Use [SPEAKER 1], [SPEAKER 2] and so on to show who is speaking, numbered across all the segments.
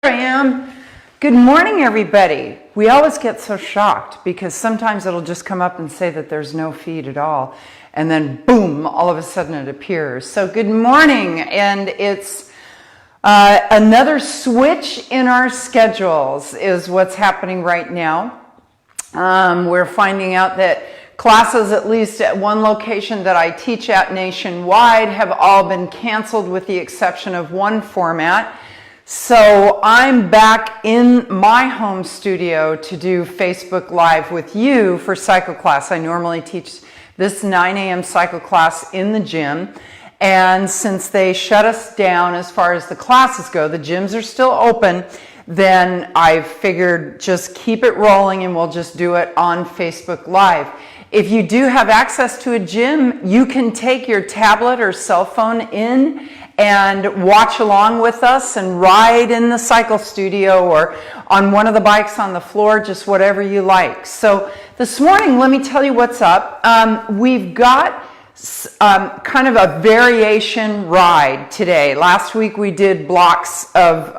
[SPEAKER 1] I am. Good morning, everybody. We always get so shocked because sometimes it'll just come up and say that there's no feed at all. And then boom, all of a sudden it appears. So good morning. And it's another switch in our schedules is what's happening right now. We're finding out that classes, at least at one location that I teach at nationwide, have all been canceled with the exception of one format. So I'm back in my home studio to do Facebook Live with you for cycle class. I normally teach this 9 a.m. cycle class in the gym. And since they shut us down as far as the classes go, the gyms are still open, then I figured just keep it rolling and we'll just do it on Facebook Live. If you do have access to a gym, you can take your tablet or cell phone in and watch along with us and ride in the cycle studio or on one of the bikes on the floor, just whatever you like. So this morning, let me tell you what's up. We've got kind of a variation ride today. Last week we did blocks of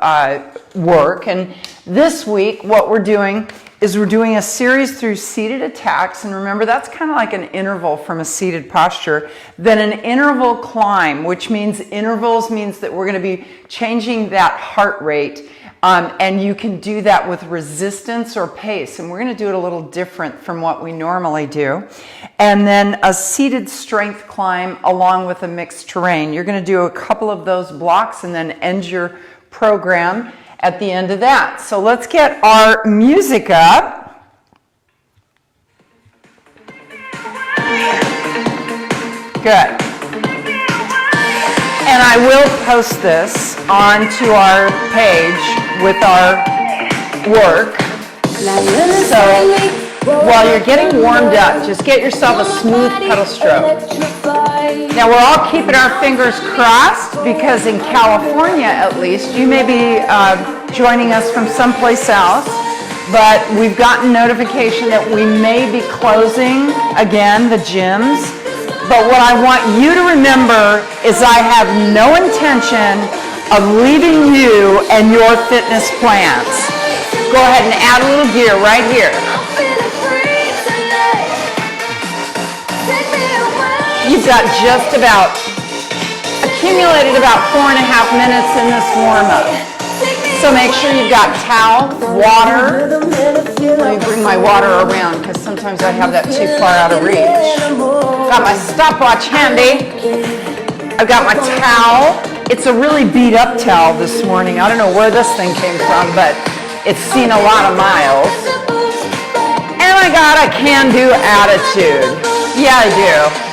[SPEAKER 1] work, and this week what we're doing is we're doing a series through seated attacks, and remember that's kind of like an interval from a seated posture, then an interval climb, which means intervals means that we're going to be changing that heart rate, and you can do that with resistance or pace, and we're going to do it a little different from what we normally do. And then a seated strength climb along with a mixed terrain. You're going to do a couple of those blocks and then end your program at the end of that. So let's get our music up. Good. And I will post this onto our page with our work. So while you're getting warmed up, just get yourself a smooth pedal stroke. Now we're all keeping our fingers crossed because in California at least, you may be joining us from someplace else, but we've gotten notification that we may be closing again the gyms. But what I want you to remember is I have no intention of leaving you and your fitness plans. Go ahead and add a little gear right here. You've got just about accumulated about 4.5 minutes in this warm-up. So make sure you've got towel, water. Let me bring my water around because sometimes I have that too far out of reach. Got my stopwatch handy. I've got my towel. It's a really beat up towel this morning. I don't know where this thing came from, but it's seen a lot of miles. And I got a can-do attitude. Yeah, I do.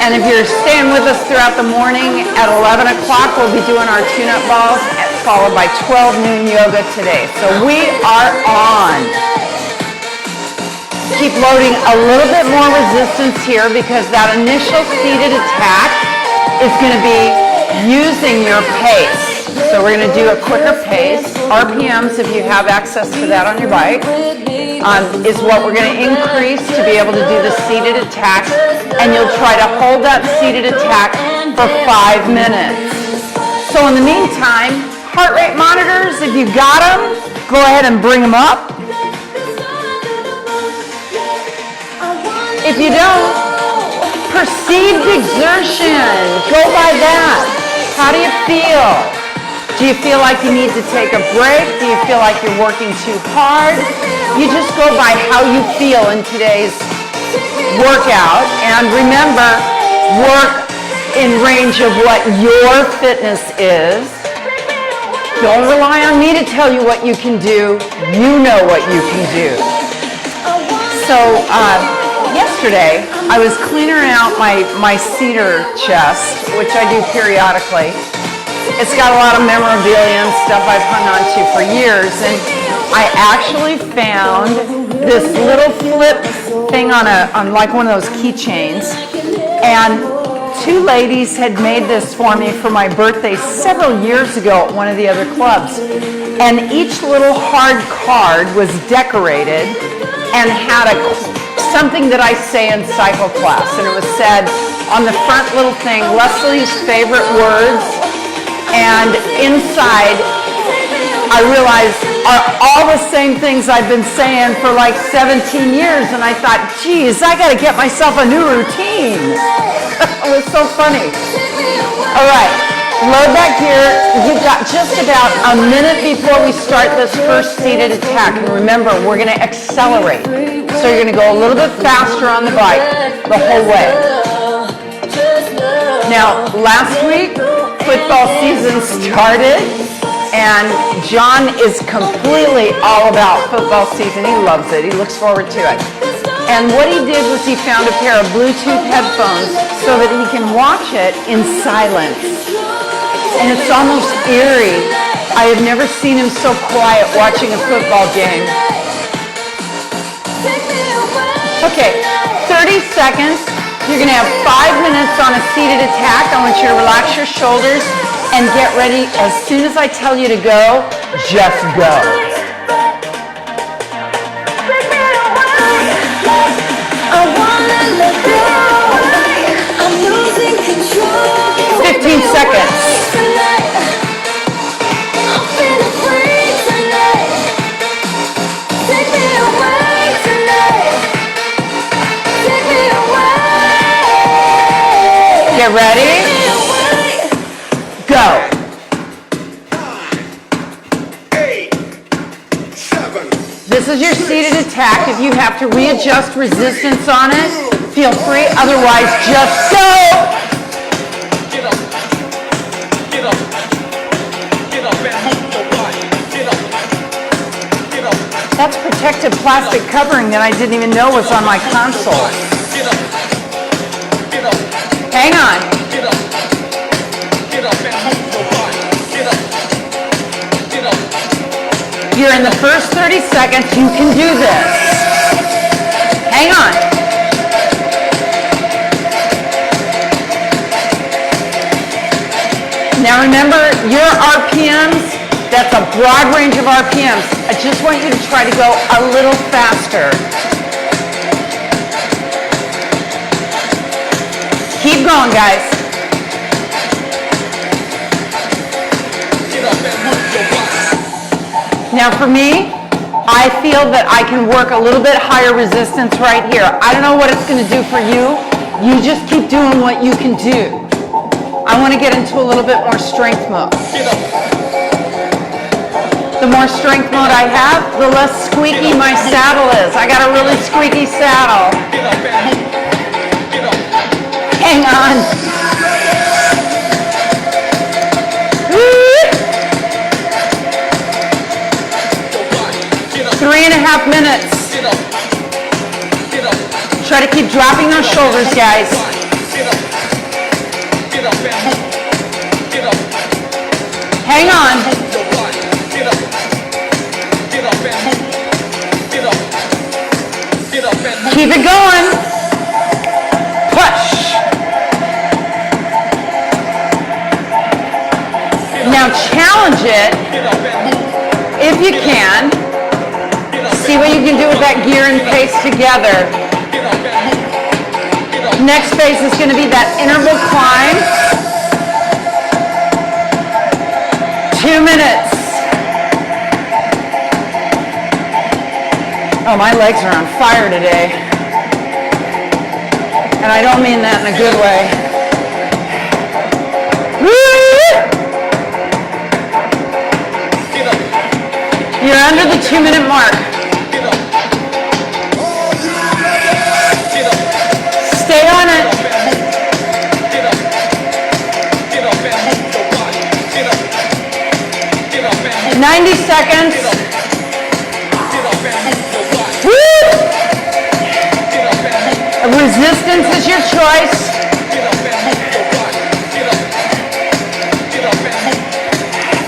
[SPEAKER 1] And if you're staying with us throughout the morning, at 11 o'clock, we'll be doing our tune-up balls, followed by 12 noon yoga today. So we are on. Keep loading a little bit more resistance here because that initial seated attack is going to be using your pace. So we're going to do a quicker pace. RPMs, if you have access to that on your bike, is what we're going to increase to be able to do the seated attack. And you'll try to hold that seated attack for 5 minutes. So in the meantime, heart rate monitors, if you got them, go ahead and bring them up. If you don't, perceived exertion, go by that. How do you feel? Do you feel like you need to take a break? Do you feel like you're working too hard? You just go by how you feel in today's workout. And remember, work in range of what your fitness is. Don't rely on me to tell you what you can do. You know what you can do. So yesterday, I was cleaning out my cedar chest, which I do periodically. It's got a lot of memorabilia and stuff I've hung on to for years, and I actually found this little flip thing on like one of those keychains, and 2 ladies had made this for me for my birthday several years ago at one of the other clubs, and each little hard card was decorated and had something that I say in cycle class, and it was said on the front little thing, Leslie's favorite words, and inside I realized are all the same things I've been saying for like 17 years. And I thought, geez, I got to get myself a new routine. It was so funny. All right, load back gear. You've got just about a minute before we start this first seated attack. And remember, we're going to accelerate. So you're going to go a little bit faster on the bike the whole way. Now, last week, football season started, and John is completely all about football season. He loves it. He looks forward to it. And what he did was he found a pair of Bluetooth headphones so that he can watch it in silence. And it's almost eerie. I have never seen him so quiet watching a football game. Okay, 30 seconds. You're going to have 5 minutes on a seated attack. I want you to relax your shoulders and get ready. As soon as I tell you to go, just go. I wanna let go. I'm losing control. 15 seconds. I'm feeling free tonight. Take me away tonight. Take me away. Get ready? Go.
[SPEAKER 2] 9, 8, 7.
[SPEAKER 1] This is your seated attack. If you have to readjust resistance on it, feel free. Otherwise, just go.
[SPEAKER 2] Get up. Get up. Get up and move your body. Get up. Get up.
[SPEAKER 1] That's protective plastic covering that I didn't even know was on my console.
[SPEAKER 2] Get up. Get up.
[SPEAKER 1] Hang on.
[SPEAKER 2] Get up. Get up and move your body. Get up. Get up.
[SPEAKER 1] You're in the first 30 seconds. You can do this. Hang on. Now remember, your RPMs, that's a broad range of RPMs. I just want you to try to go a little faster. Keep going, guys.
[SPEAKER 2] Get up and move your body.
[SPEAKER 1] Now for me, I feel that I can work a little bit higher resistance right here. I don't know what it's going to do for you. You just keep doing what you can do. I want to get into a little bit more strength mode.
[SPEAKER 2] Get up.
[SPEAKER 1] The more strength mode I have, the less squeaky my saddle is. I got a really squeaky saddle.
[SPEAKER 2] Get up and move. Get up.
[SPEAKER 1] Hang on.
[SPEAKER 2] Your body. Get up.
[SPEAKER 1] 3.5 minutes.
[SPEAKER 2] Get up. Get up.
[SPEAKER 1] Try to keep dropping those shoulders, guys.
[SPEAKER 2] Get up. Get up and move. Get up.
[SPEAKER 1] Hang on.
[SPEAKER 2] Your body. Get up. Get up and move. Get up. Get up and move.
[SPEAKER 1] Keep it going. Push. Now challenge it
[SPEAKER 2] Get up and move.
[SPEAKER 1] if you can.
[SPEAKER 2] Get up.
[SPEAKER 1] See what you can do with that gear and pace together.
[SPEAKER 2] Get up and move. Get up.
[SPEAKER 1] Next phase is going to be that interval climb. 2 minutes. Oh, my legs are on fire today. And I don't mean that in a good way. Woo!
[SPEAKER 2] Get up.
[SPEAKER 1] You're under the 2-minute mark.
[SPEAKER 2] Get up. Get up.
[SPEAKER 1] Stay on it.
[SPEAKER 2] Get up. Get up and move your body. Get up. Get up and move.
[SPEAKER 1] 90 seconds.
[SPEAKER 2] Get up. Get up and move your body.
[SPEAKER 1] Woo!
[SPEAKER 2] Get up and move.
[SPEAKER 1] Resistance is your choice.
[SPEAKER 2] Get up and move your body. Get up. Get up and move.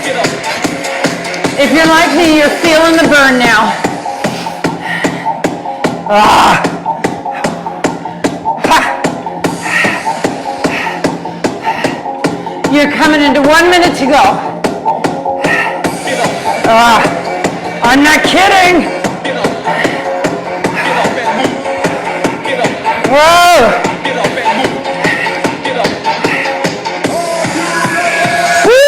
[SPEAKER 2] Get up.
[SPEAKER 1] If you're like me, you're feeling the burn now. Ah. Ha. You're coming into 1 minute to go.
[SPEAKER 2] Get up.
[SPEAKER 1] Ah. I'm not kidding.
[SPEAKER 2] Get up. Get up and move. Get up.
[SPEAKER 1] Whoa.
[SPEAKER 2] Get up and move. Get up.
[SPEAKER 1] Woo.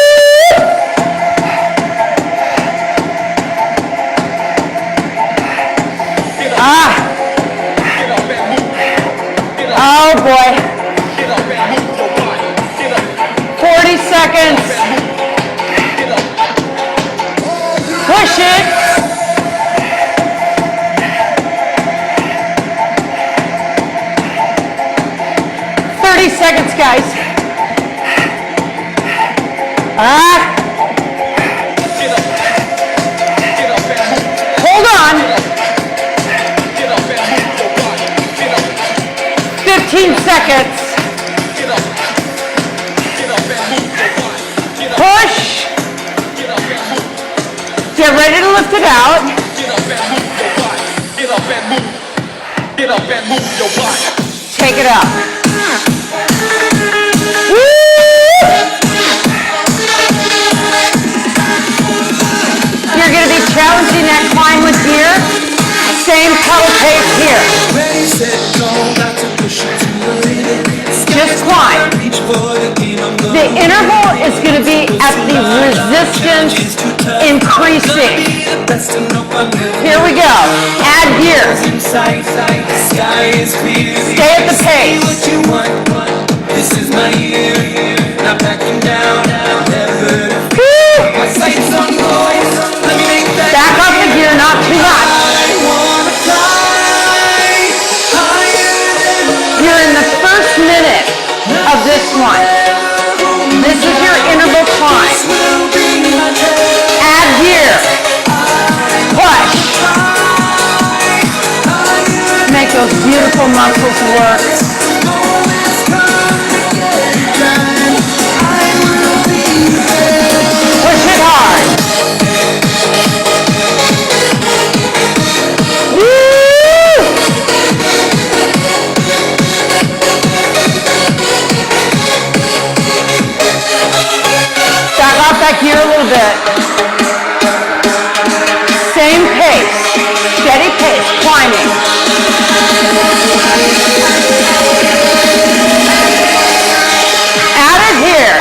[SPEAKER 1] Push it. Seconds, guys. Hold on. 15 seconds. Push. Get ready to lift it out. Take it up. You're going to be challenging that climb with gear. Same pedal pace here. Just climb. The interval is going to be at the resistance increasing. Here we go. Add gear. Stay at the pace. This is my year, not backing down, never. Back up the gear, not too much. You're in the first minute of this one. This is your interval climb. Add gear. Push. Make those beautiful muscles work. Push it hard. Woo! Back off that gear a little bit. Same pace. Steady pace. Climbing. Add it here.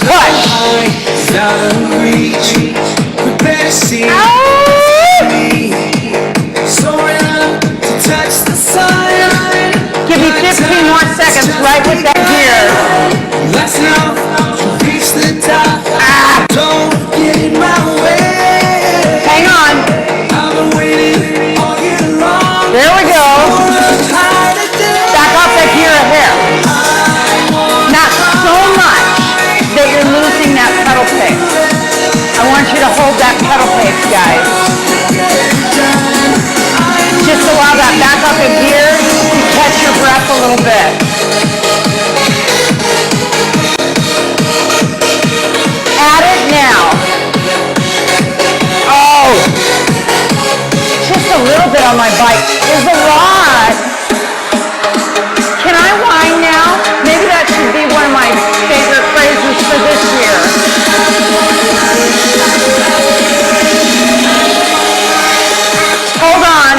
[SPEAKER 1] Push. Give me 15 more seconds right with that gear. Hang on. There we go. Back off that gear a hair. Not so much that you're losing that pedal pace. I want you to hold that pedal pace, guys. Just allow that back up in gear to catch your breath a little bit. Add it now. Oh, just a little bit on my bike is a lot. Can I whine now? Maybe that should be one of my favorite phrases for this year. Hold on.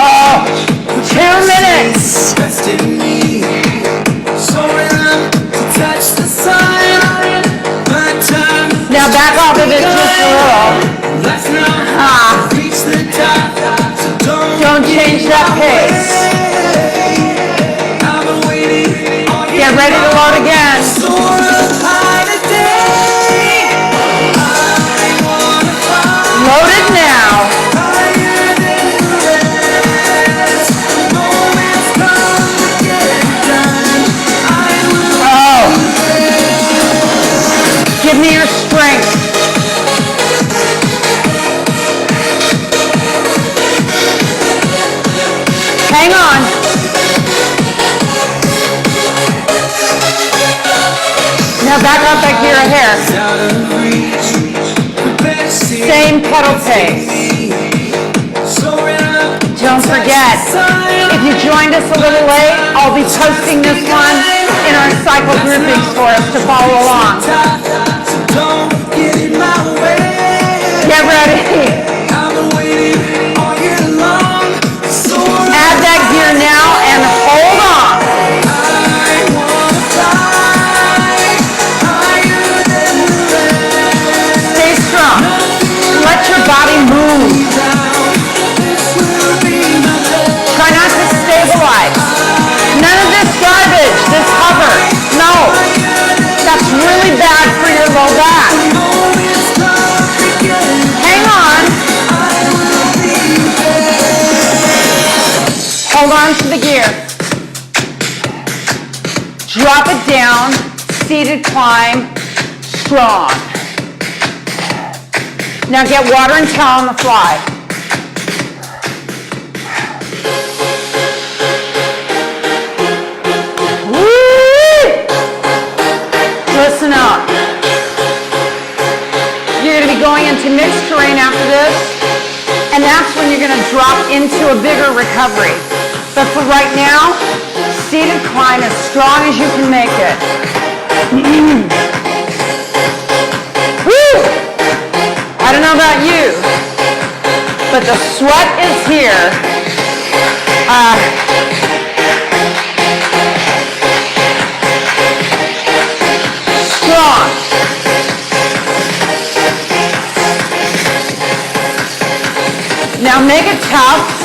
[SPEAKER 1] Oh, 2 minutes. Now back off of it just a little. Don't change that pace. Get ready to load again. Load it now. Oh. Give me your strength. Hang on. Now back up that gear a hair. Same pedal pace. Don't forget, if you joined us a little late, I'll be posting this one in our cycle groupings for us to follow along. Get ready. Add that gear now and hold on. Stay strong. Let your body move. Try not to stabilize. None of this garbage, this hover. No. That's really bad for your Hold on to the gear. Drop it down, seated climb, strong. Now get water and towel on the fly. Woo! Listen up. You're going to be going into mixed terrain after this, and that's when you're going to drop into a bigger recovery. But for right now, seated climb as strong as you can make it. Woo! I don't know about you, but the sweat is here. Strong. Now make it tough.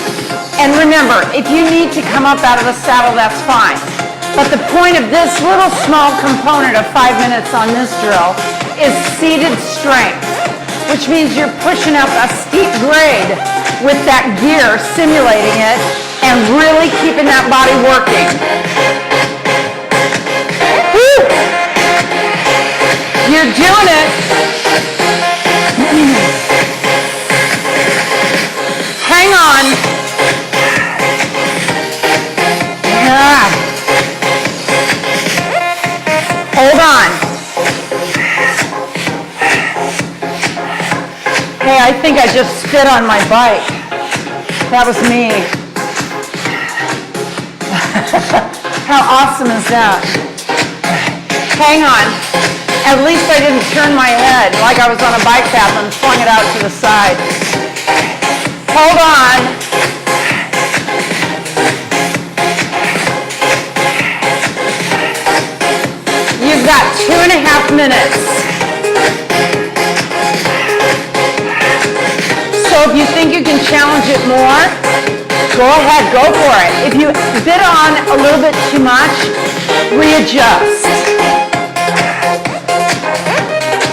[SPEAKER 1] And remember, if you need to come up out of the saddle, that's fine. But the point of this little small component of 5 minutes on this drill is seated strength, which means you're pushing up a steep grade with that gear, simulating it, and really keeping that body working. Woo! You're doing it. Hang on. Hold on. Hey, I think I just spit on my bike. That was me. How awesome is that? Hang on. At least I didn't turn my head like I was on a bike path and flung it out to the side. Hold on. You've got 2.5 minutes. So if you think you can challenge it more, go ahead, go for it. If you bit on a little bit too much, readjust.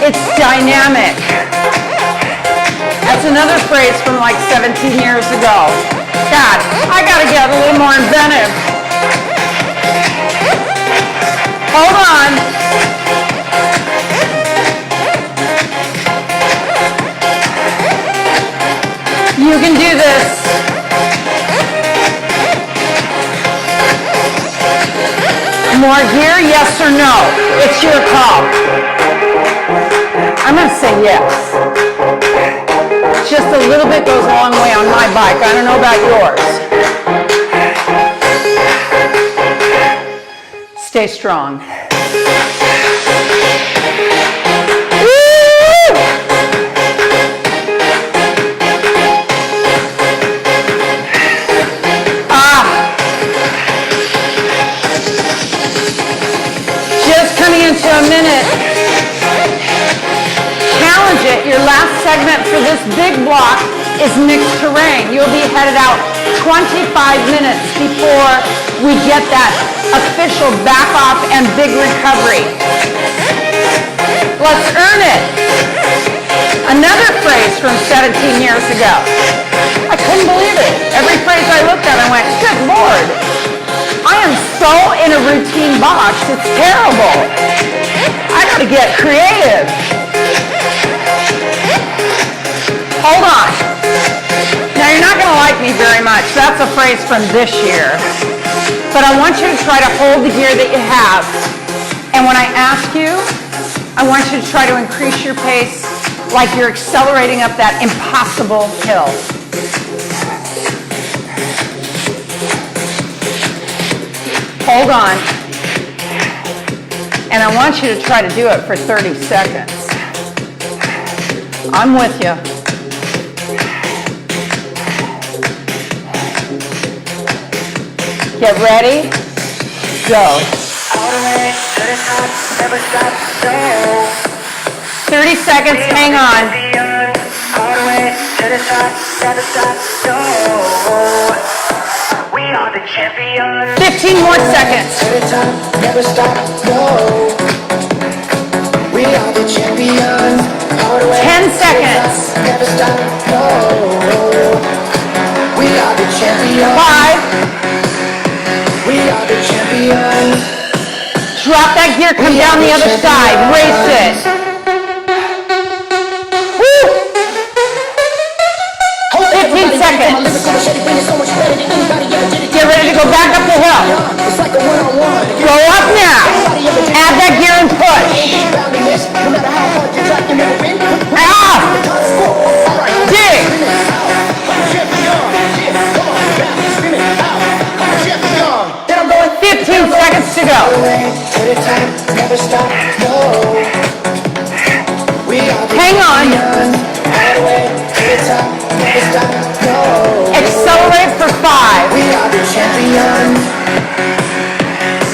[SPEAKER 1] It's dynamic. That's another phrase from like 17 years ago. God, I gotta get a little more inventive. Hold on. You can do this. More gear, yes or no? It's your call. I'm gonna say yes. Just a little bit goes a long way on my bike. I don't know about yours. Stay strong. Just coming into a minute. Challenge it. Your last segment for this big block is mixed terrain. You'll be headed out 25 minutes before we get that official back off and big recovery. Let's earn it. Another phrase from 17 years ago. I couldn't believe it. Every phrase I looked at, I went, good Lord. I am so in a routine box, it's terrible. I gotta get creative. Hold on. Now you're not gonna like me very much. That's a phrase from this year. But I want you to try to hold the gear that you have. And when I ask you, I want you to try to increase your pace like you're accelerating up that impossible hill. Hold on. And I want you to try to do it for 30 seconds. I'm with you. Get ready. Go. 30 seconds, hang on. 15 more seconds. 10 seconds. 5,
[SPEAKER 3] are the champions.
[SPEAKER 1] Drop that gear, come down the other side, race it. Woo! 15 seconds. Get ready to go back up the hill. Go up now. Add that gear and push. Ah! Dig. 15 seconds to go. Hang on. Accelerate for 5.
[SPEAKER 3] We are the champions.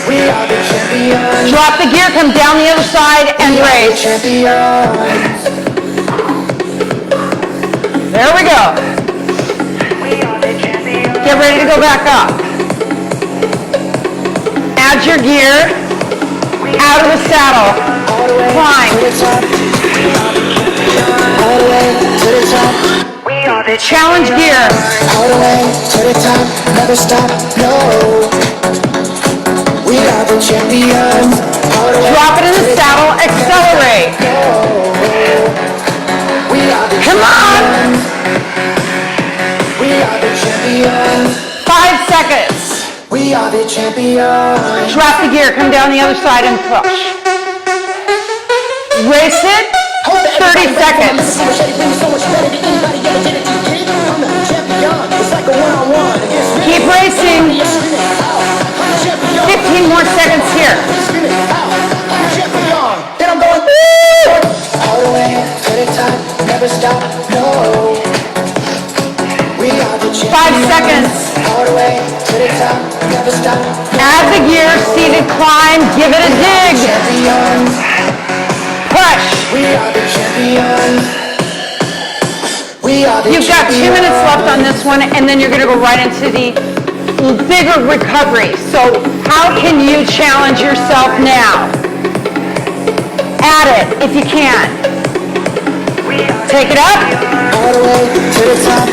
[SPEAKER 3] We are the champions.
[SPEAKER 1] Drop the gear, come down the other side and race.
[SPEAKER 3] Champions.
[SPEAKER 1] There we go. Get ready to go back up. Add your gear. Out of the saddle. Climb.
[SPEAKER 3] All the way to the top.
[SPEAKER 1] Challenge gear.
[SPEAKER 3] All the way to the top. Never stop. No. We are the champions. All the way
[SPEAKER 1] Drop it in the saddle. Accelerate.
[SPEAKER 3] We are the
[SPEAKER 1] Come on.
[SPEAKER 3] We are the champions.
[SPEAKER 1] 5 seconds.
[SPEAKER 3] We are the champions.
[SPEAKER 1] Drop the gear, come down the other side and push. Race it. 30 seconds. Keep racing. 15 more seconds here.
[SPEAKER 3] Then I'm going all the way to the top. Never stop. No. We are the champions.
[SPEAKER 1] 5 seconds.
[SPEAKER 3] All the way to the top. Never stop.
[SPEAKER 1] Add the gear, seated climb, give it a dig.
[SPEAKER 3] Champions.
[SPEAKER 1] Push.
[SPEAKER 3] We are the champions. We are the
[SPEAKER 1] You've got 2 minutes left on this one, and then you're going to go right into the bigger recovery. So how can you challenge yourself now? Add it if you can. Take it up.
[SPEAKER 3] all the way to the top.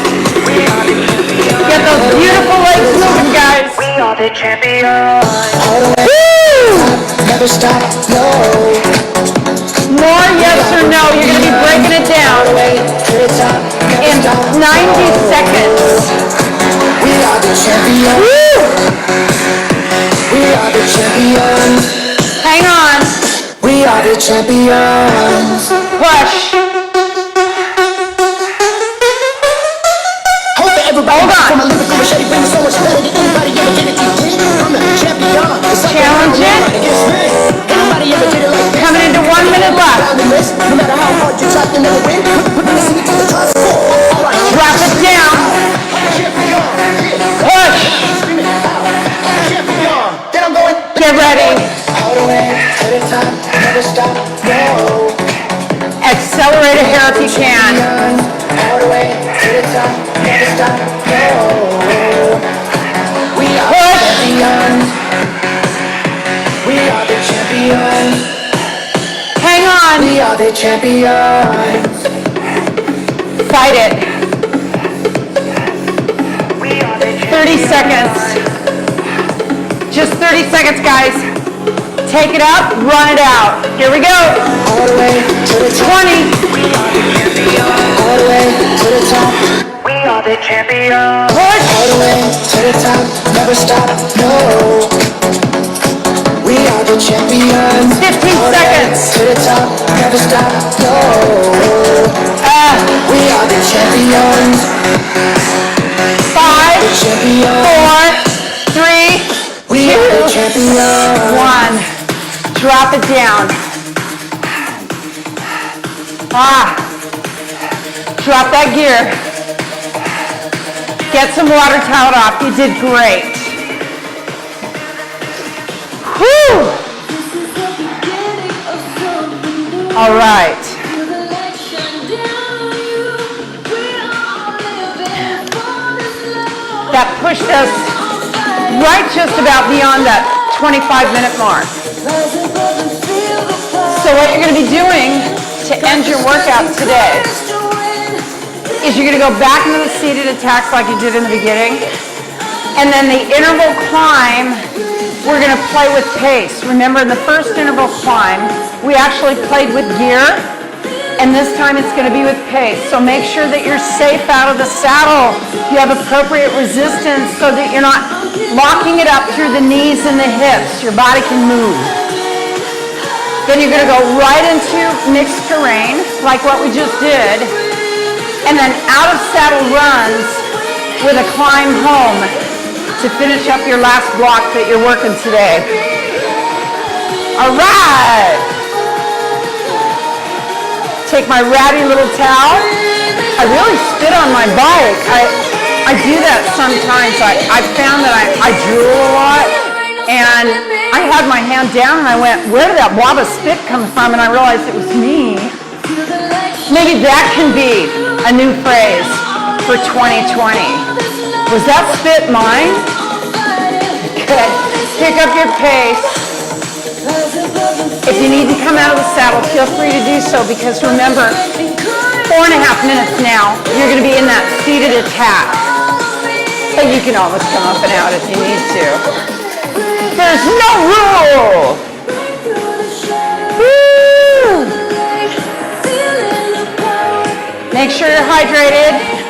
[SPEAKER 1] Get those beautiful legs moving, guys.
[SPEAKER 4] We are the champions.
[SPEAKER 3] All the way
[SPEAKER 1] Woo!
[SPEAKER 3] never stop. No.
[SPEAKER 1] More yes or no. You're going to be breaking it
[SPEAKER 3] All
[SPEAKER 1] down
[SPEAKER 3] the way to the top. Never
[SPEAKER 1] in
[SPEAKER 3] stop.
[SPEAKER 1] 90 seconds.
[SPEAKER 3] We are the champions.
[SPEAKER 1] Woo!
[SPEAKER 3] We are the champions.
[SPEAKER 1] Hang on.
[SPEAKER 3] We are the champions.
[SPEAKER 1] Push.
[SPEAKER 3] Hold it, everybody.
[SPEAKER 1] Hold on.
[SPEAKER 3] From a lyrical machete, bring so much better than anybody ever did it. I'm the champion. It's like
[SPEAKER 1] Challenge it.
[SPEAKER 3] against me. Anybody ever did it like this?
[SPEAKER 1] Coming into 1 minute left.
[SPEAKER 3] No matter how hard you try, you never win. Put the listen to the top score. All right.
[SPEAKER 1] Drop it down. Push.
[SPEAKER 3] Champion. Then I'm going
[SPEAKER 1] Get ready.
[SPEAKER 3] all the way to the top. Never stop. No.
[SPEAKER 1] Accelerate a hair if you can.
[SPEAKER 3] All the way to the top. Never stop. No. We are the
[SPEAKER 1] Push.
[SPEAKER 3] champions. We are the champions.
[SPEAKER 1] Hang on.
[SPEAKER 3] We are the champions.
[SPEAKER 1] Fight it.
[SPEAKER 4] We are the
[SPEAKER 1] 30 seconds. Just 30 seconds, guys. Take it up, run it out. Here we go.
[SPEAKER 3] All the way to the top.
[SPEAKER 1] 20.
[SPEAKER 3] All the way to the top.
[SPEAKER 4] We are the champions.
[SPEAKER 1] Push.
[SPEAKER 3] All the way to the top. Never stop. No. We are the champions.
[SPEAKER 1] 15
[SPEAKER 3] All the way
[SPEAKER 1] seconds.
[SPEAKER 3] to the top. Never stop. No. We are the champions.
[SPEAKER 1] 5,
[SPEAKER 3] Champions.
[SPEAKER 1] 4, 3,
[SPEAKER 3] We are the champions.
[SPEAKER 1] 1. Drop it down. Drop that gear. Get some water towel off. You did great. Whew. All right. That pushed us right just about beyond that 25-minute mark. So what you're going to be doing to end your workout today is you're going to go back into the seated attacks like you did in the beginning, and then the interval climb we're going to play with pace. Remember, in the first interval climb, we actually played with gear, and this time it's going to be with pace. So make sure that you're safe out of the saddle. You have appropriate resistance so that you're not locking it up through the knees and the hips. Your body can move. Then you're going to go right into mixed terrain, like what we just did, and then out of saddle runs with a climb home to finish up your last block that you're working today. All right. Take my ratty little towel. I really spit on my bike. I do that sometimes. I found that I drool a lot, and I had my hand down and I went, where did that blob of spit come from? And I realized it was me. Maybe that can be a new phrase for 2020. Was that spit mine? Good. Pick up your pace. If you need to come out of the saddle, feel free to do so, because remember, 4.5 minutes now, you're going to be in that seated attack. But you can always come up and out if you need to. There's no rule! Woo! Make sure you're hydrated.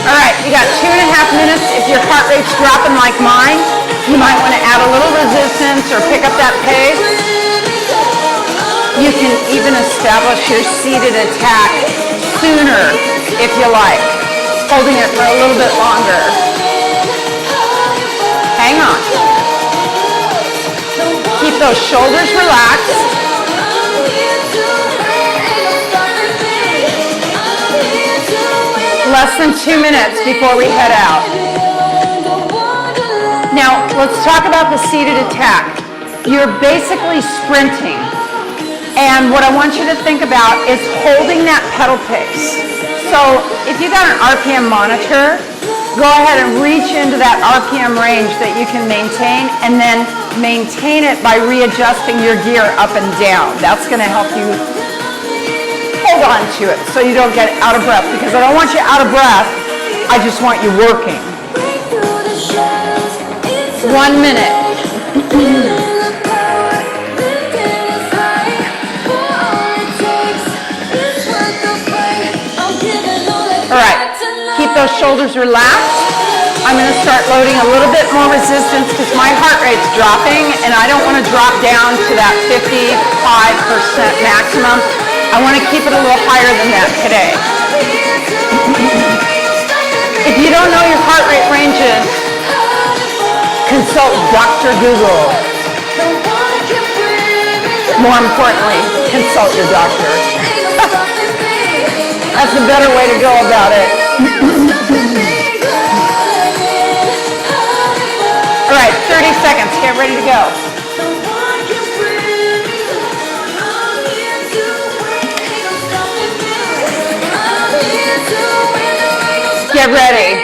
[SPEAKER 1] All right, you got 2.5 minutes. If your heart rate's dropping like mine, you might want to add a little resistance or pick up that pace. You can even establish your seated attack sooner if you like, holding it for a little bit longer. Hang on. Keep those shoulders relaxed. Less than 2 minutes before we head out. Now, let's talk about the seated attack. You're basically sprinting. And what I want you to think about is holding that pedal pace. So if you got an RPM monitor, go ahead and reach into that RPM range that you can maintain, and then maintain it by readjusting your gear up and down. That's going to help you hold on to it so you don't get out of breath, because I don't want you out of breath. I just want you working. 1 minute. All right, keep those shoulders relaxed. I'm going to start loading a little bit more resistance because my heart rate's dropping, and I don't want to drop down to that 55% maximum. I want to keep it a little higher than that today. If you don't know your heart rate ranges, consult Dr. Google. More importantly, consult your doctor. That's a better way to go about it. All right, 30 seconds. Get ready to go. Get ready.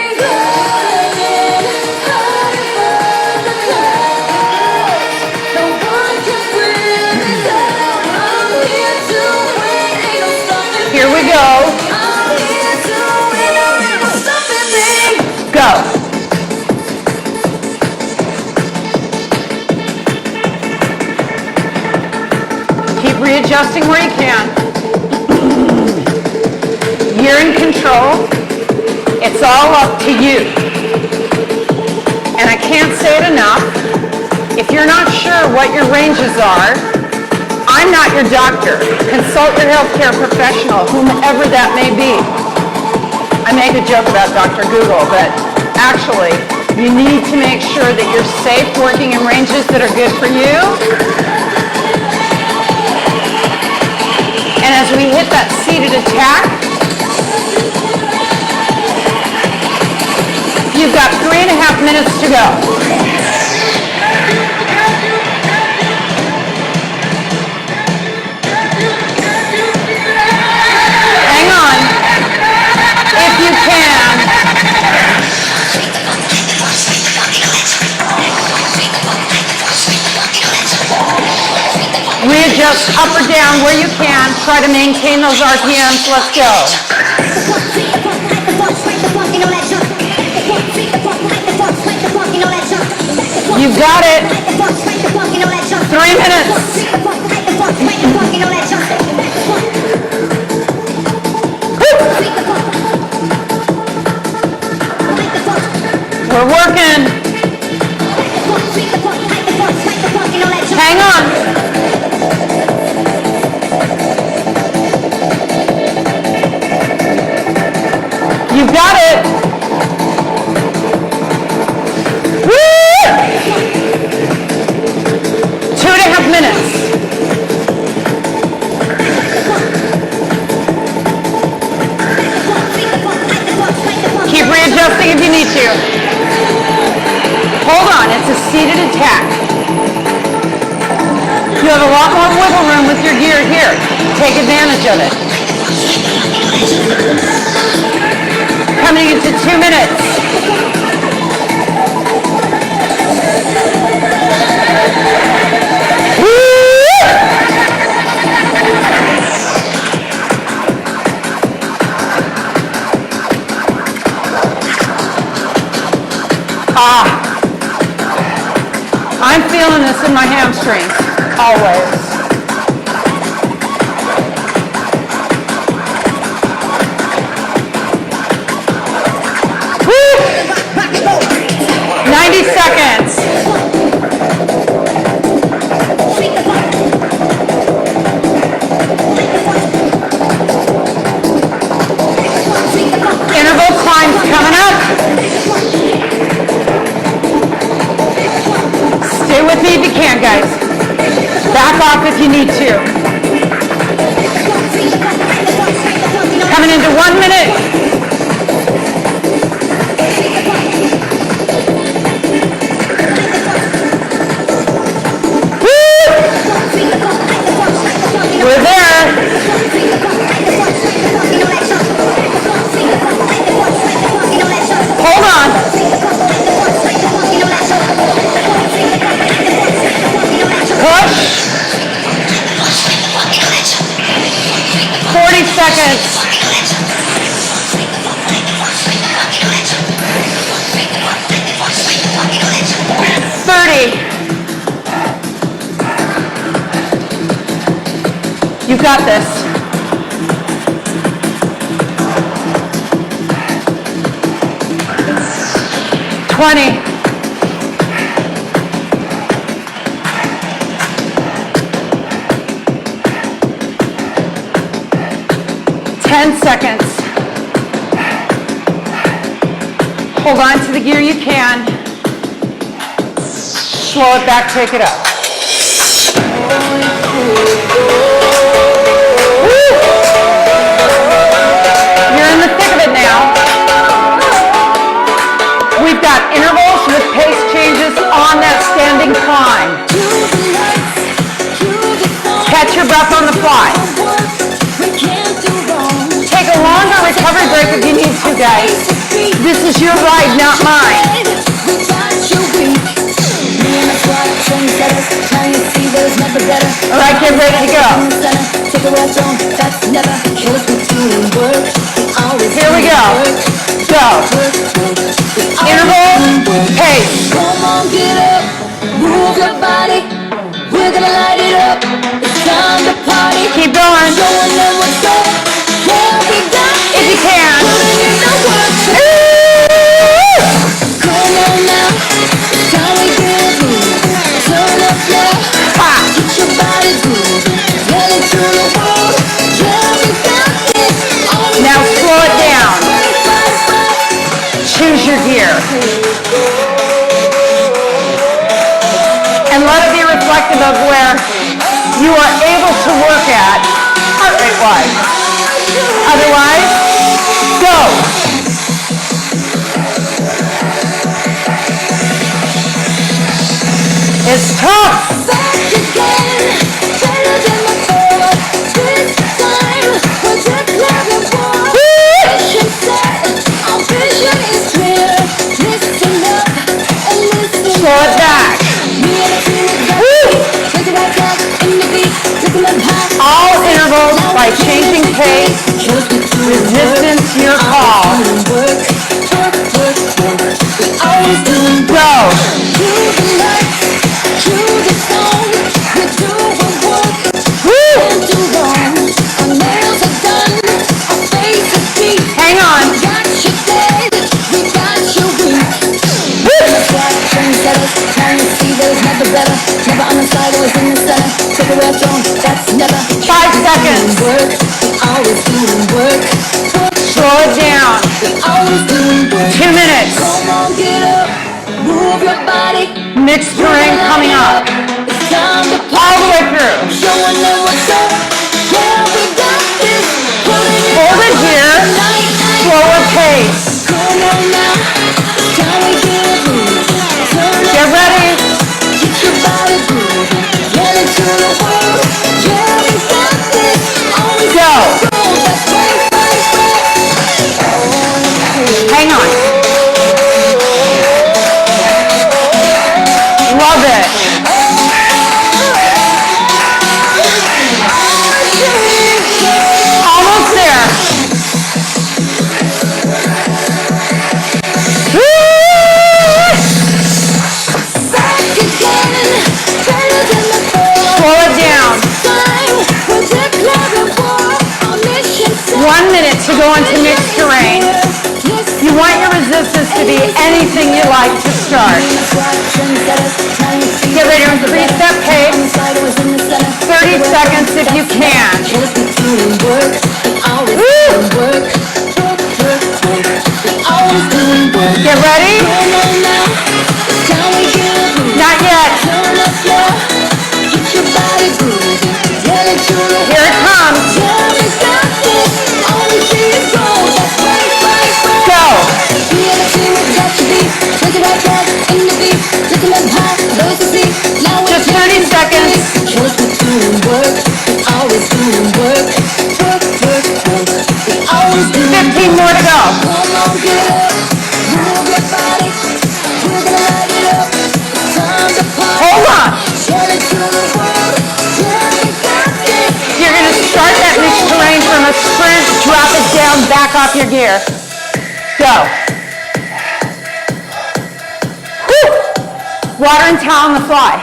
[SPEAKER 1] Here we go. Go. Keep readjusting where you can. You're in control. It's all up to you. And I can't say it enough. If you're not sure what your ranges are, I'm not your doctor. Consult your healthcare professional, whomever that may be. I make a joke about Dr. Google, but actually, you need to make sure that you're safe working in ranges that are good for you. And as we hit that seated attack, you've got 3.5 minutes to go. Hang on. If you can. Readjust up or down where you can. Try to maintain those RPMs. Let's go. You got it. 3 minutes. We're working. Hang on. You got it. Woo! 2.5 minutes. Keep readjusting if you need to. Hold on, it's a seated attack. You have a lot more wiggle room with your gear here. Take advantage of it. Coming into 2 minutes. I'm feeling this in my hamstrings, always. Woo! 90 seconds. Interval climbs coming up. Stay with me if you can, guys. Back off if you need to. Coming into 1 minute. Woo! We're there. Hold on. Push. 40 seconds. 30. You got this. 20. 10 seconds. Hold on to the gear you can. Slow it back, take it up. Woo! You're in the thick of it now. We've got intervals with pace changes on that standing climb. Catch your breath on the fly. Take a longer recovery break if you need to, guys. This is your ride, not mine. All right, get ready to go. Here we go. Go. Interval, pace.
[SPEAKER 5] Come on, get up, move your body. We're gonna light it up. It's time to party.
[SPEAKER 1] Keep going.
[SPEAKER 5] Showing them what's up. Yeah, we got
[SPEAKER 1] If you can.
[SPEAKER 5] putting in the work. Come on now, it's time we get moving. Turn up now, get your body moving. Get into the world. Yeah, we got this.
[SPEAKER 1] Now slow it down. Choose your gear. And let it be reflective of where you are able to work at heart rate wise. Otherwise, go. It's tough.
[SPEAKER 5] Back again, better than before. This time, we're just having fun. Vision set, our vision is clear. Listen up and listen.
[SPEAKER 1] Slow it back.
[SPEAKER 5] Me and the team is back. Take it back up in the beat, taking them high.
[SPEAKER 1] All intervals by changing pace. Resistance to your call.
[SPEAKER 5] Work, work, work, work. We always do
[SPEAKER 1] Go.
[SPEAKER 5] the light. take a rest on, that's never
[SPEAKER 1] 5 seconds.
[SPEAKER 5] work. We always doing work.
[SPEAKER 1] Slow it down.
[SPEAKER 5] We always doing work.
[SPEAKER 1] 2 minutes.
[SPEAKER 5] Come on, get up, move your body.
[SPEAKER 1] Mixed terrain coming up.
[SPEAKER 5] It's time to
[SPEAKER 1] All the way through.
[SPEAKER 5] showing them what's up. Yeah, we got this. Putting it
[SPEAKER 1] Hold it here.
[SPEAKER 5] night, night.
[SPEAKER 1] Slower pace.
[SPEAKER 5] Come on now, it's time we get moving. Turn up,
[SPEAKER 1] Get ready.
[SPEAKER 5] get your body moving. Get into the world. Yeah, we got this. Always
[SPEAKER 1] Go.
[SPEAKER 5] go. That's right, right, right.
[SPEAKER 1] Hang on. Love it. Almost there. Woo!
[SPEAKER 5] Back again, better than before.
[SPEAKER 1] Slow it down.
[SPEAKER 5] Time, we're declaring war. Our mission set.
[SPEAKER 1] 1 minute to go into mixed terrain. You want your resistance to be anything you like to start. Get ready to three-step pace. 30 seconds if you can. Get ready? Not yet. Here it comes. Go. Just 30 seconds.
[SPEAKER 5] Always doing work, work, work, work. We always do
[SPEAKER 1] 15 more to go.
[SPEAKER 5] Come on, get up, move your body. We're gonna light it up. It's time to party.
[SPEAKER 1] Hold on.
[SPEAKER 5] Tell it to the world. Yeah, we got this.
[SPEAKER 1] You're going to start that mixed terrain from a sprint, drop it down, back off your gear. Go. Whew. Water and towel on the fly.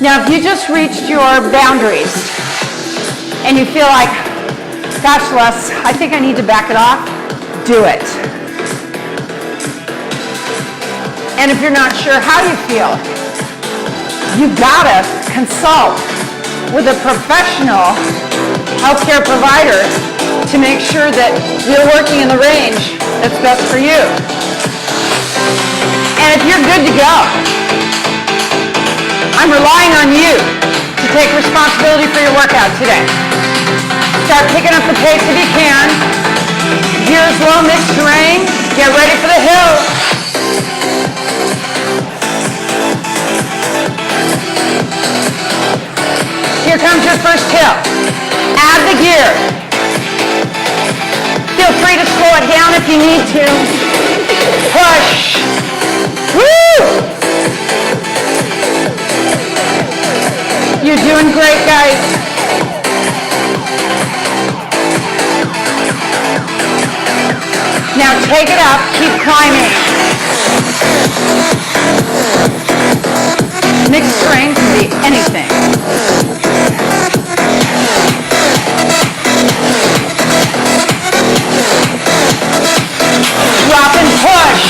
[SPEAKER 1] Now, if you just reached your boundaries and you feel like, gosh, Les, I think I need to back it off, do it. And if you're not sure how you feel, you gotta consult with a professional healthcare provider to make sure that you're working in the range that's best for you. And if you're good to go, I'm relying on you to take responsibility for your workout today. Start picking up the pace if you can. Gears low, mixed terrain. Get ready for the hill. Here comes your first hill. Add the gear. Feel free to slow it down if you need to. Push. Woo! You're doing great, guys. Now take it up, keep climbing. Mixed terrain can be anything. Drop and push.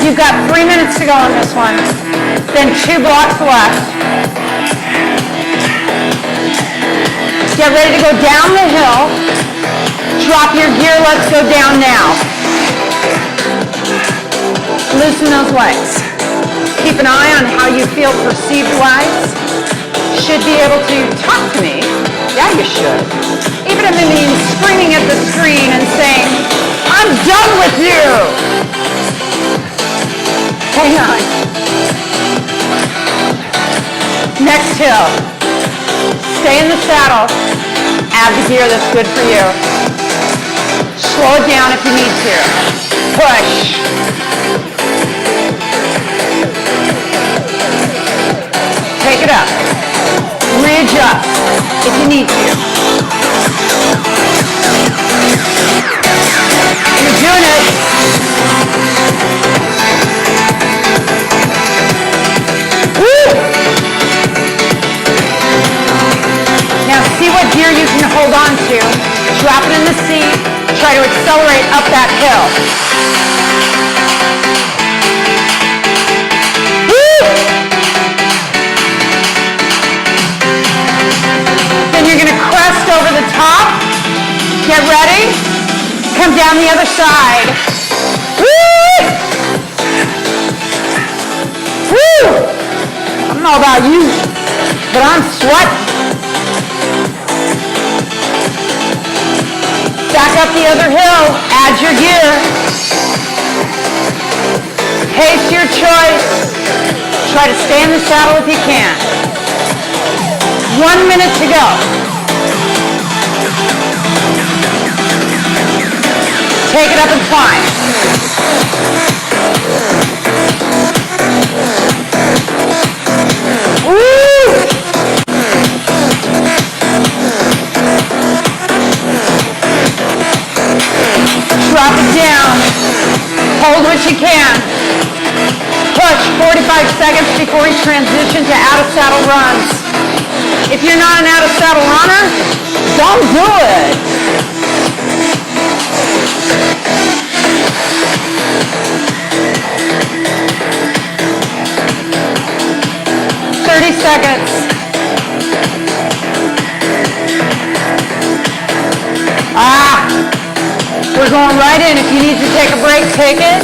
[SPEAKER 1] You've got 3 minutes to go on this one. Then 2 blocks left. Get ready to go down the hill. Drop your gear, let's go down now. Loosen those legs. Keep an eye on how you feel perceived-wise. Should be able to talk to me. Yeah, you should. Even if it means screaming at the screen and saying, I'm done with you. Hang on. Next hill. Stay in the saddle. Add the gear that's good for you. Slow it down if you need to. Push. Take it up. Readjust if you need to. You're doing it. Woo! Now see what gear you can hold on to. Drop it in the seat. Try to accelerate up that hill. come down the other side. Woo! Woo! I don't know about you, but I'm sweating. Back up the other hill, add your gear. Pace your choice. Try to stay in the saddle if you can. 1 minute to go. Take it up and climb. Woo! Drop it down. Hold what you can. Push 45 seconds before we transition to out of saddle runs. If you're not an out of saddle runner, don't do it. Seconds. We're going right in. If you need to take a break, take it.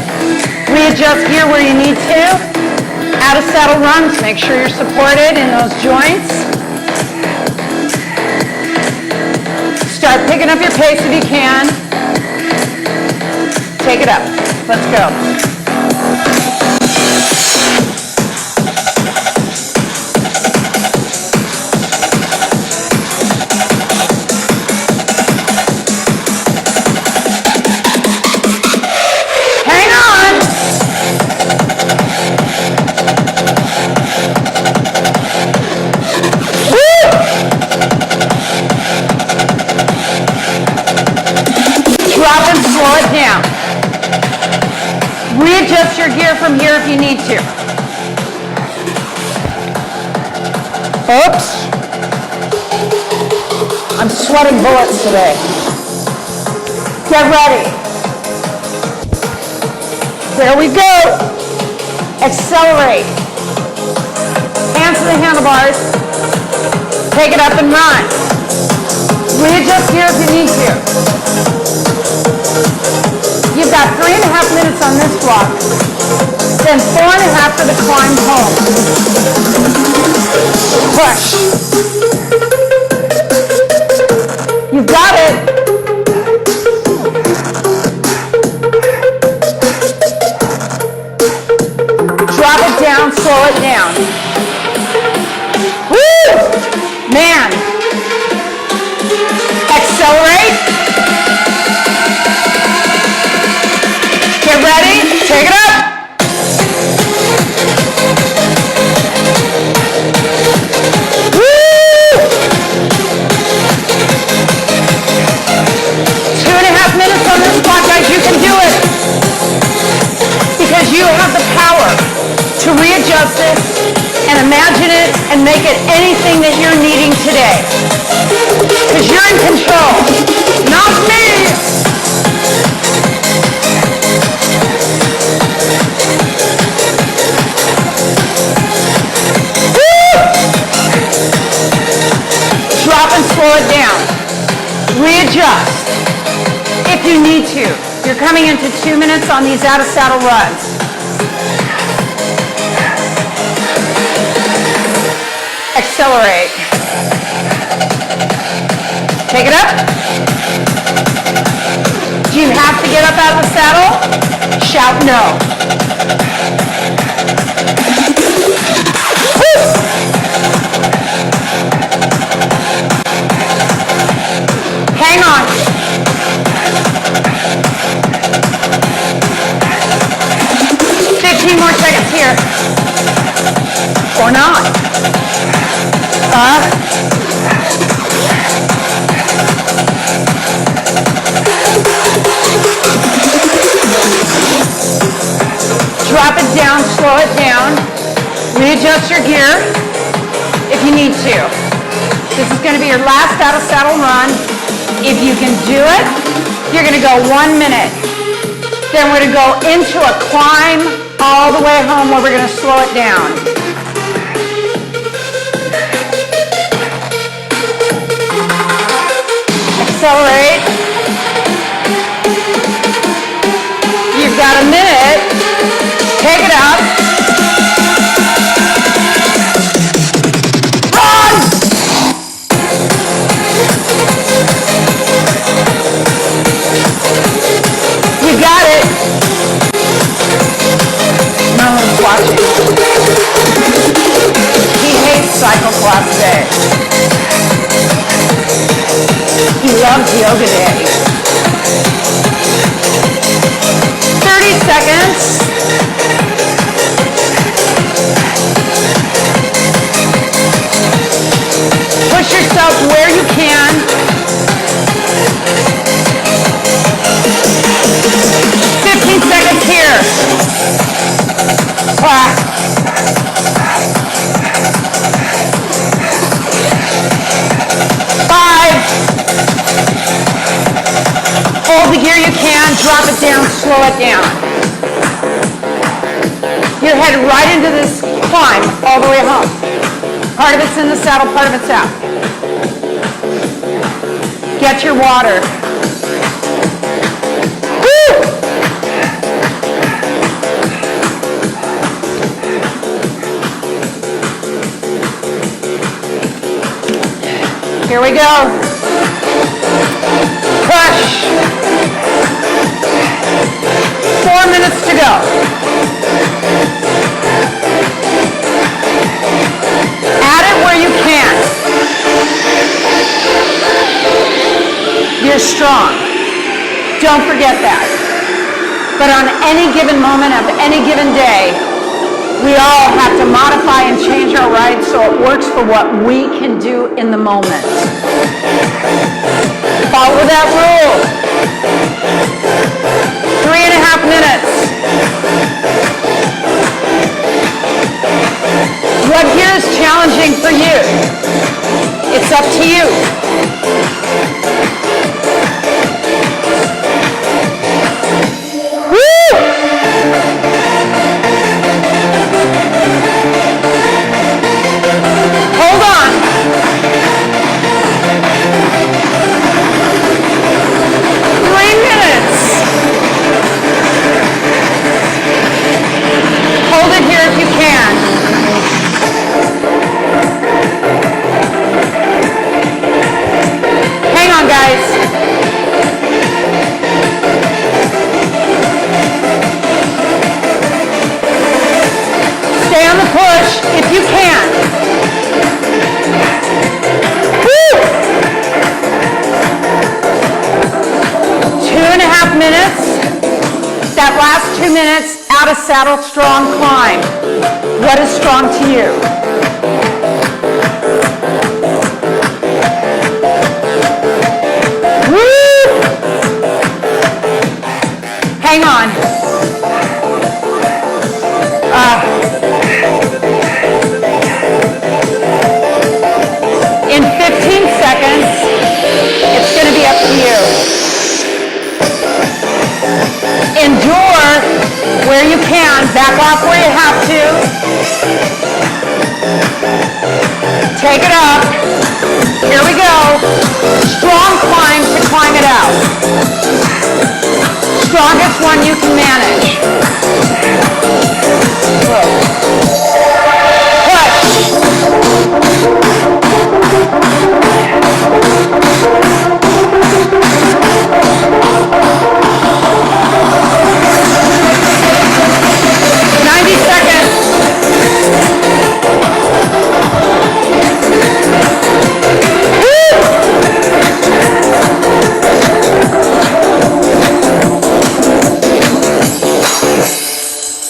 [SPEAKER 1] Readjust gear where you need to. Out of saddle runs, make sure you're supported in those joints. Start picking up your pace if you can. Take it up. Let's go. Readjust your gear from here if you need to. Oops. I'm sweating bullets today. Get ready. There we go. Accelerate. Hands to the handlebars. Take it up and run. Readjust gear if you need to. You've got 3.5 minutes on this block, then 4.5 for the climb home. Push. You've got it. Drop it down, slow it down. Woo! Man. Accelerate. Get ready, take it up. Woo! 2.5 minutes on this block, guys, you can do it. Because you have the power to readjust this and imagine it and make it anything that you're needing today. Because you're in control, not me. Drop and slow it down. Readjust if you need to. You're coming into 2 minutes on these out of saddle runs. Accelerate. Take it up. Do you have to get up out of the saddle? Shout no. Hang on. More seconds here. Or not. Drop it down, slow it down. Readjust your gear if you need to. This is going to be your last out of saddle run. If you can do it, you're going to go 1 minute. Then we're going to go into a climb all the way home where we're going to slow it down. Accelerate. yoga day. 30 seconds. Push yourself where you can. 15 seconds here. Clap. 5. Hold the gear you can, drop it down, slow it down. You're headed right into this climb all the way home. Part of it's in the saddle, part of it's out. Get your water. Woo! Here we go. Push. 4 minutes to go. Add it where you can. You're strong. Don't forget that. But on any given moment of any given day, we all have to modify and change our ride so it works for what we can do in the moment. Follow that rule. 3.5 minutes. What here is challenging for you? It's up to you. Woo! Hold on. 3 minutes. Hold it here if you can. Hang on, guys. Stay on the push if you can. Woo! 2.5 minutes. That last 2 minutes, out of saddle, strong climb. What is strong to you? Woo! Hang on. In 15 seconds, it's going to be up to you. Endure where you can, back off where you have to. Take it up. Here we go. Strong climb to climb it out. Strongest one you can manage. Whoa. Push.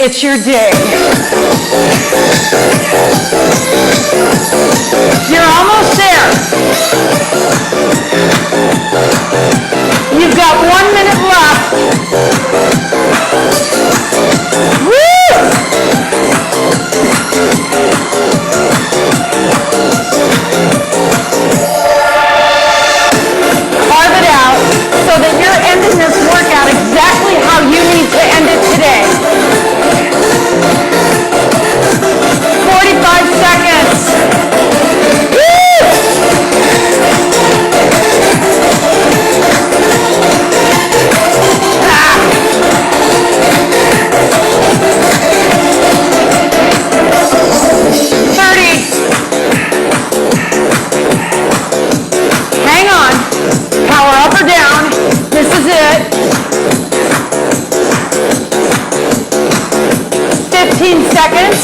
[SPEAKER 1] It's your day. You're almost there. You've got 1 minute left. Woo! Carve it out so that you're ending this workout exactly how you need to end it today. 45 seconds. Woo! Ah. 30. Hang on. Power up or down. This is it. 15 seconds.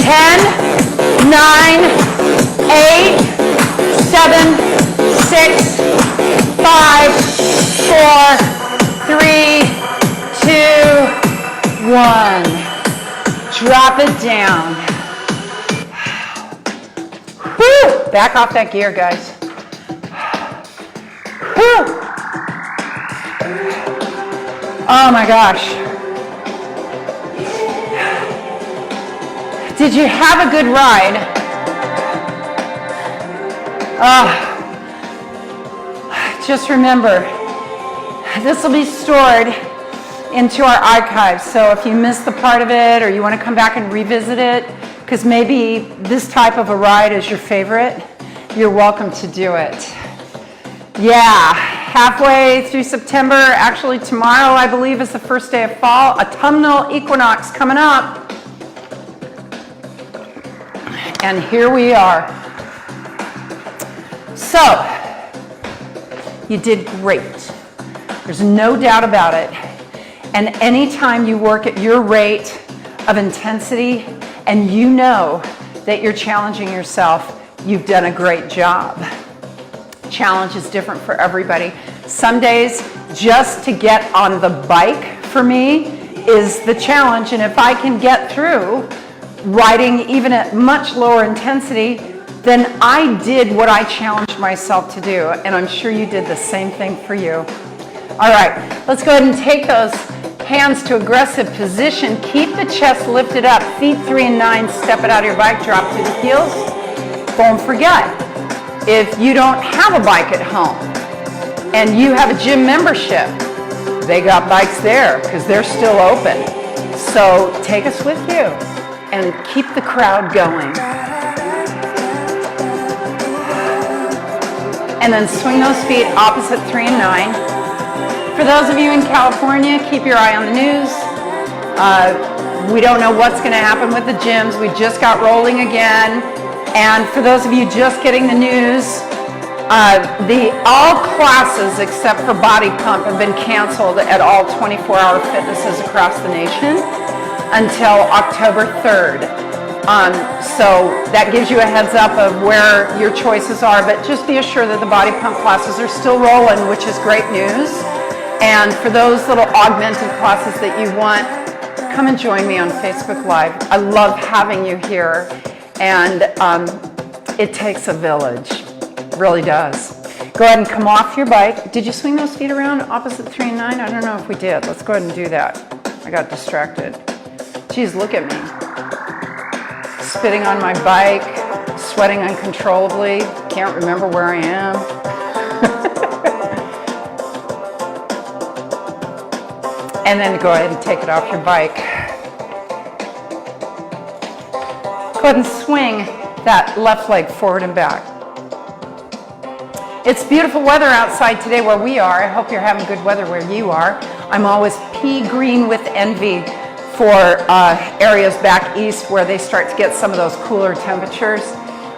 [SPEAKER 1] 10, 9, 9, 8, 7, 6, 5, 4, 3, 2, 1. Drop it down. Whew. Back off that gear, guys. Whew. Oh my gosh. Did you have a good ride? Just remember, this will be stored into our archives. So if you missed the part of it or you want to come back and revisit it, because maybe this type of a ride is your favorite, you're welcome to do it. Yeah, halfway through September, actually tomorrow I believe is the first day of fall, autumnal equinox coming up. And here we are. So, you did great. There's no doubt about it. And anytime you work at your rate of intensity and you know that you're challenging yourself, you've done a great job. Challenge is different for everybody. Some days, just to get on the bike for me is the challenge. And if I can get through riding even at much lower intensity, then I did what I challenged myself to do. And I'm sure you did the same thing for you. All right, let's go ahead and take those hands to aggressive position. Keep the chest lifted up. Feet 3 and 9, step it out of your bike, drop to the heels. Don't forget, if you don't have a bike at home and you have a gym membership, they got bikes there because they're still open. So take us with you and keep the crowd going. And then swing those feet opposite 3 and 9. For those of you in California, keep your eye on the news. We don't know what's going to happen with the gyms. We just got rolling again. And for those of you just getting the news, all classes except for Body Pump have been canceled at all 24-hour fitnesses across the nation until October 3rd. So that gives you a heads up of where your choices are, but just be assured that the Body Pump classes are still rolling, which is great news. And for those little augmented classes that you want, come and join me on Facebook Live. I love having you here, and it takes a village, it really does. Go ahead and come off your bike. Did you swing those feet around opposite 3 and 9? I don't know if we did. Let's go ahead and do that. I got distracted. Geez, look at me. Spitting on my bike, sweating uncontrollably, can't remember where I am. And then go ahead and take it off your bike. Go ahead and swing that left leg forward and back. It's beautiful weather outside today where we are. I hope you're having good weather where you are. I'm always pea green with envy for areas back east where they start to get some of those cooler temperatures.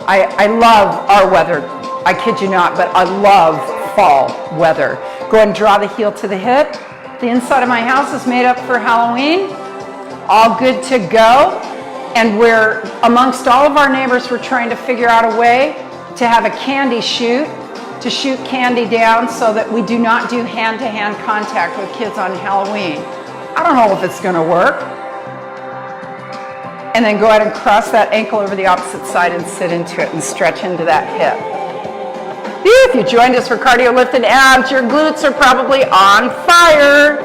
[SPEAKER 1] I love our weather. I kid you not, but I love fall weather. Go ahead and draw the heel to the hip. The inside of my house is made up for Halloween. All good to go. And we're, amongst all of our neighbors, we're trying to figure out a way to have a candy shoot, to shoot candy down so that we do not do hand-to-hand contact with kids on Halloween. I don't know if it's gonna work. And then go ahead and cross that ankle over the opposite side and sit into it and stretch into that hip. If you joined us for cardio lifted abs, your glutes are probably on fire.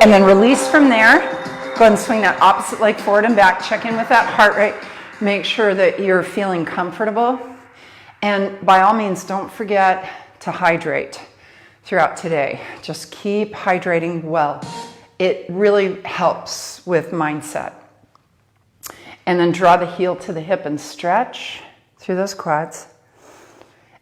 [SPEAKER 1] And then release from there. Go ahead and swing that opposite leg forward and back. Check in with that heart rate. Make sure that you're feeling comfortable. And by all means, don't forget to hydrate throughout today. Just keep hydrating well. It really helps with mindset. And then draw the heel to the hip and stretch through those quads.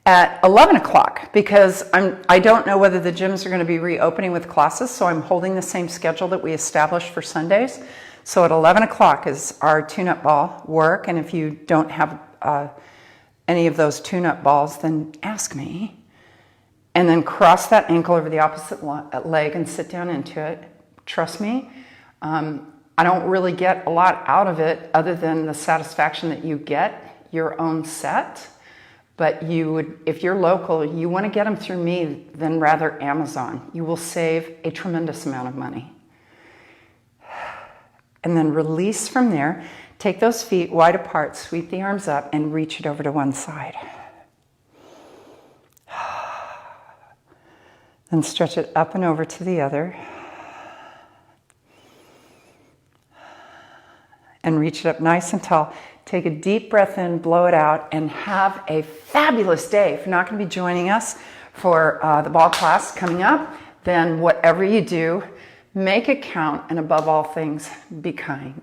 [SPEAKER 1] At 11 o'clock, because I don't know whether the gyms are going to be reopening with classes, so I'm holding the same schedule that we established for Sundays. So at 11 o'clock is our tune-up ball work, and if you don't have any of those tune-up balls, then ask me. And then cross that ankle over the opposite leg and sit down into it. Trust me. I don't really get a lot out of it other than the satisfaction that you get your own set. But you would, if you're local, you want to get them through me than rather Amazon. You will save a tremendous amount of money. And then release from there. Take those feet wide apart, sweep the arms up, and reach it over to one side. Then stretch it up and over to the other. And reach it up nice and tall. Take a deep breath in, blow it out, and have a fabulous day. If you're not going to be joining us for the ball class coming up, then whatever you do, make it count, and above all things, be kind.